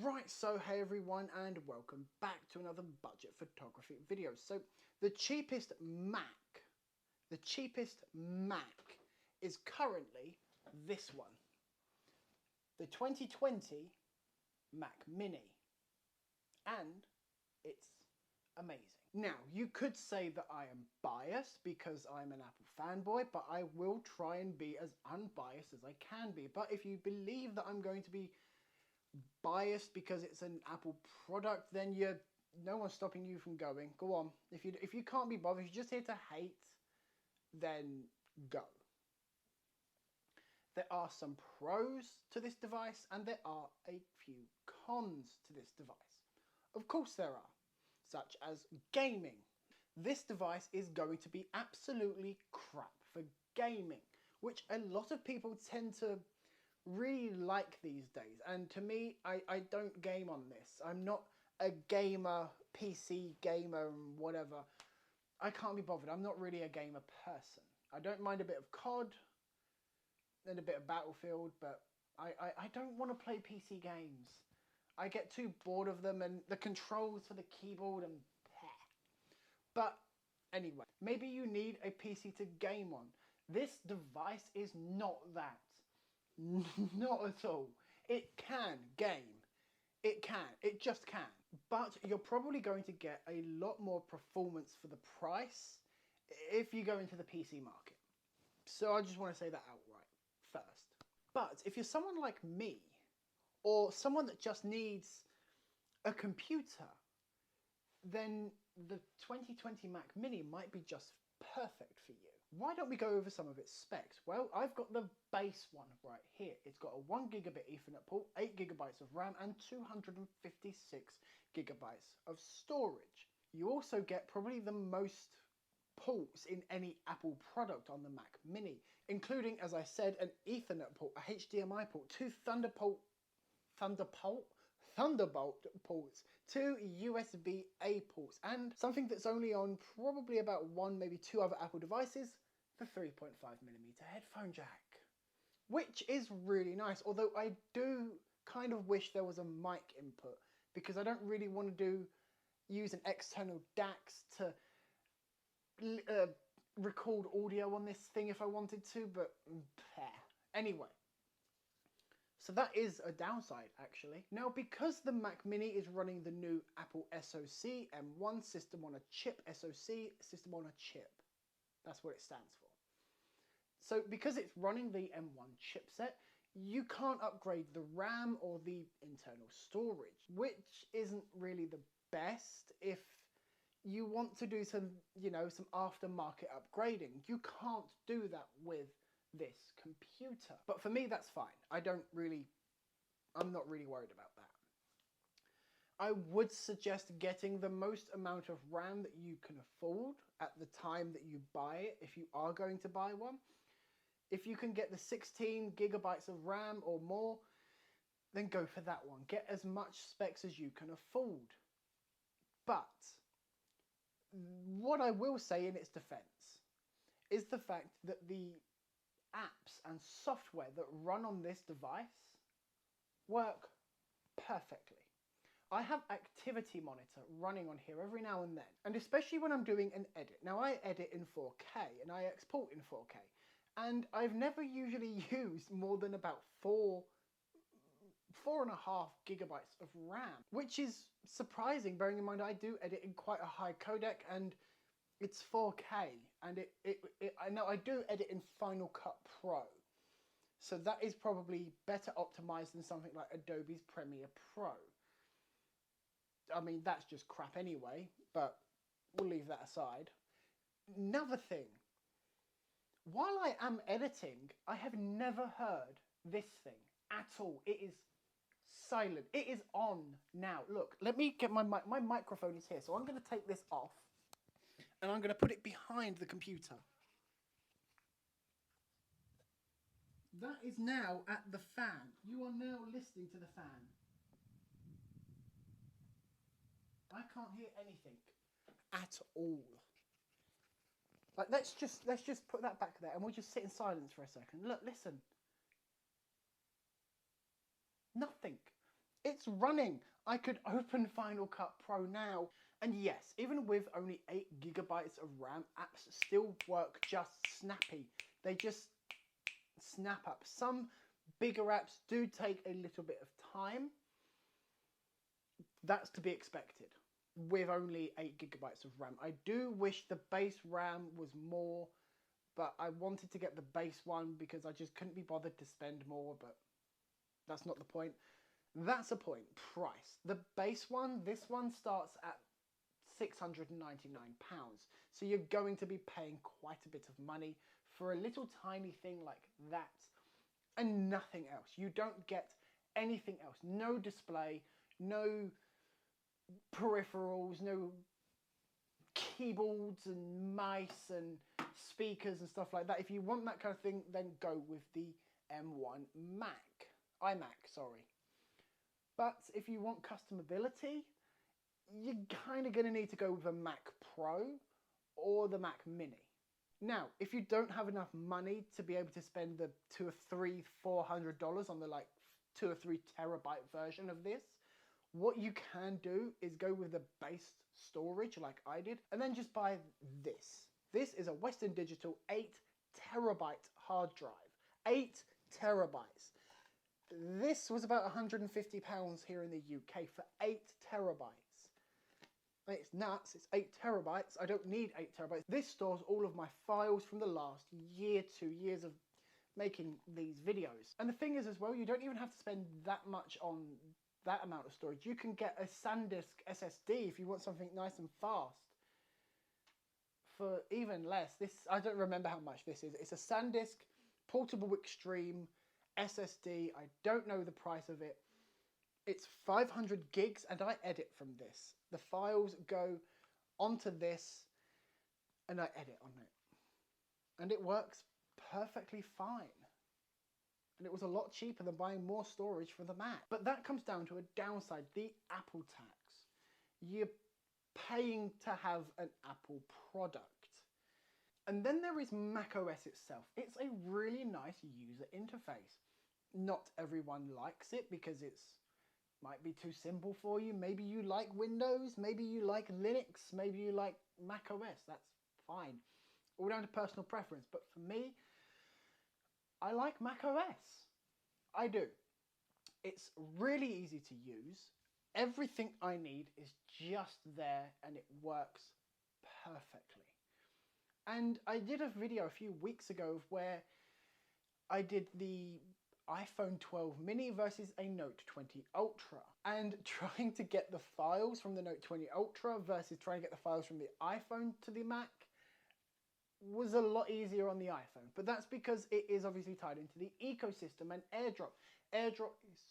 Right, so hey everyone and welcome back to another budget photography video. So the cheapest Mac is currently this one. The 2020 Mac Mini. And it's amazing. Now, you could say that I am biased because I'm an Apple fanboy, but I will try and be as unbiased as I can be. But if you believe that I'm going to be biased because it's an Apple product, then no one's stopping you from going. Go on. If you can't be bothered, if you're just here to hate, then go. There are some pros to this device and there are a few cons to this device. Of course there are, such as gaming. This device is going to be absolutely crap for gaming, which a lot of people tend to really like these days. And to me, I don't game on this. I'm not a gamer, PC gamer and whatever. I can't be bothered. I'm not really a gamer person. I don't mind a bit of COD and a bit of Battlefield, but I don't want to play PC games. I get too bored of them and the controls for the keyboard and But anyway, maybe you need a PC to game on. This device is not that. Not at all. It can game. It can. It just can. But you're probably going to get a lot more performance for the price if you go into the PC market. So I just want to say that outright first. But if you're someone like me, or someone that just needs a computer, then the 2020 Mac Mini might be just perfect for you. Why don't we go over some of its specs? Well, I've got the base one right here. It's got a 1 gigabit Ethernet port, 8 gigabytes of RAM and 256 gigabytes of storage. You also get probably the most ports in any Apple product on the Mac Mini, including, as I said, an Ethernet port, a HDMI port, two Thunderbolt ports, two USB-A ports, and something that's only on probably about one, maybe two other Apple devices, the 3.5mm headphone jack. Which is really nice, although I do kind of wish there was a mic input, because I don't really want to use an external DAX to record audio on this thing if I wanted to, but anyway. So that is a downside, actually. Now, because the Mac Mini is running the new Apple SoC M1 system on a chip, SoC system on a chip. That's what it stands for. So because it's running the M1 chipset, you can't upgrade the RAM or the internal storage, which isn't really the best if you want to do some, some aftermarket upgrading. You can't do that with this computer. But for me, that's fine. I'm not really worried about that. I would suggest getting the most amount of RAM that you can afford at the time that you buy it, if you are going to buy one. If you can get the 16 gigabytes of RAM or more, then go for that one. Get as much specs as you can afford. But what I will say in its defense is the fact that the apps and software that run on this device work perfectly. I have Activity Monitor running on here every now and then, and especially when I'm doing an edit. Now, I edit in 4K and I export in 4K, and I've never usually used more than about 4.5 gigabytes of RAM, which is surprising, bearing in mind I do edit in quite a high codec and it's 4K, and I know I do edit in Final Cut Pro, so that is probably better optimized than something like Adobe's Premiere Pro. I mean, that's just crap anyway, but we'll leave that aside. Another thing, while I am editing, I have never heard this thing at all. It is silent. It is on now. Look, let me get my microphone is here, so I'm going to take this off and I'm going to put it behind the computer. That is now at the fan. You are now listening to the fan. I can't hear anything at all. Like, let's just put that back there and we'll just sit in silence for a second. Look, listen. Nothing. It's running. I could open Final Cut Pro now. And yes, even with only 8 gigabytes of RAM, apps still work just snappy. They just snap up. Some bigger apps do take a little bit of time. That's to be expected with only 8 gigabytes of RAM. I do wish the base RAM was more, but I wanted to get the base one because I just couldn't be bothered to spend more, but that's not the point. That's the point. Price. The base one, this one starts at £699. So you're going to be paying quite a bit of money for a little tiny thing like that and nothing else. You don't get anything else. No display, no peripherals, no keyboards and mice and speakers and stuff like that. If you want that kind of thing, then go with the M1 iMac, sorry. But if you want customability, you're kind of going to need to go with a Mac Pro or the Mac Mini. Now, if you don't have enough money to be able to spend the $200 or $400 on the like 2 or 3 terabyte version of this, what you can do is go with the base storage like I did, and then just buy this. This is a Western Digital 8 terabyte hard drive. 8 terabytes. This was about £150 here in the UK for 8 terabytes. It's nuts, it's 8 terabytes. I don't need 8 terabytes. This stores all of my files from the last year, 2 years of making these videos. And the thing is as well, you don't even have to spend that much on that amount of storage. You can get a SanDisk SSD if you want something nice and fast for even less. This, I don't remember how much this is. It's a SanDisk Portable Extreme SSD. I don't know the price of it. It's 500 gigs and I edit from this. The files go onto this and I edit on it. And it works perfectly fine. And it was a lot cheaper than buying more storage for the Mac. But that comes down to a downside, the Apple tax. You're paying to have an Apple product. And then there is macOS itself. It's a really nice user interface. Not everyone likes it because it's might be too simple for you. Maybe you like Windows, maybe you like Linux, maybe you like macOS. That's fine. All down to personal preference. But for me, I like macOS. I do. It's really easy to use. Everything I need is just there and it works perfectly. And I did a video a few weeks ago of where I did the iPhone 12 mini versus a Note 20 Ultra, and trying to get the files from the Note 20 Ultra versus trying to get the files from the iPhone to the Mac was a lot easier on the iPhone. But that's because it is obviously tied into the ecosystem and AirDrop. AirDrop is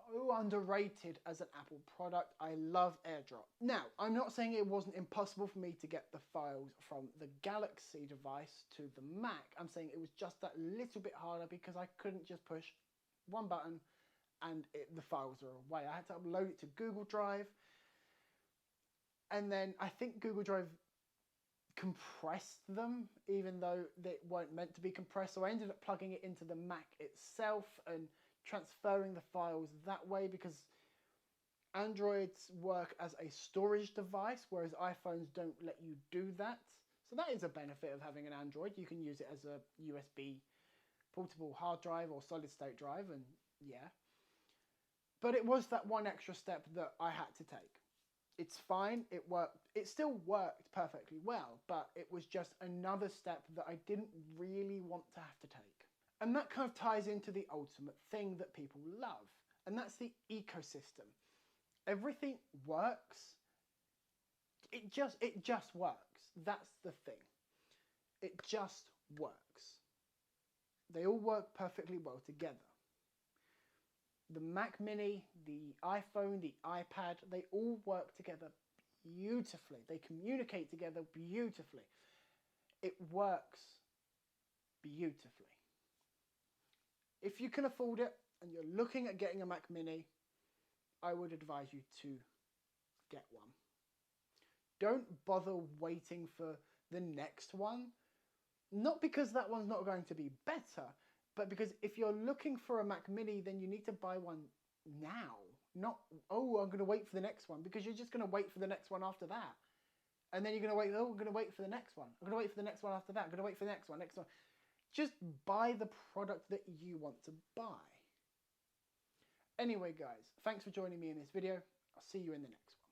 so underrated as an Apple product. I love AirDrop. Now, I'm not saying it wasn't impossible for me to get the files from the Galaxy device to the Mac. I'm saying it was just that little bit harder because I couldn't just push one button and the files are away. I had to upload it to Google Drive. And then I think Google Drive compressed them, even though they weren't meant to be compressed. So I ended up plugging it into the Mac itself and transferring the files that way, because Androids work as a storage device, whereas iPhones don't let you do that. So that is a benefit of having an Android. You can use it as a USB portable hard drive or solid state drive, and yeah. But it was that one extra step that I had to take. It's fine, it worked. It still worked perfectly well, but it was just another step that I didn't really want to have to take. And that kind of ties into the ultimate thing that people love, and that's the ecosystem. Everything works. It just works. That's the thing. It just works. They all work perfectly well together. The Mac Mini, the iPhone, the iPad, they all work together beautifully. They communicate together beautifully. It works beautifully. If you can afford it and you're looking at getting a Mac Mini, I would advise you to get one. Don't bother waiting for the next one. Not because that one's not going to be better, but because if you're looking for a Mac Mini, then you need to buy one now. Not, oh, I'm going to wait for the next one, because you're just going to wait for the next one after that. And then you're going to wait, oh, I'm going to wait for the next one. I'm going to wait for the next one after that. I'm going to wait for the next one. Just buy the product that you want to buy. Anyway, guys, thanks for joining me in this video. I'll see you in the next one.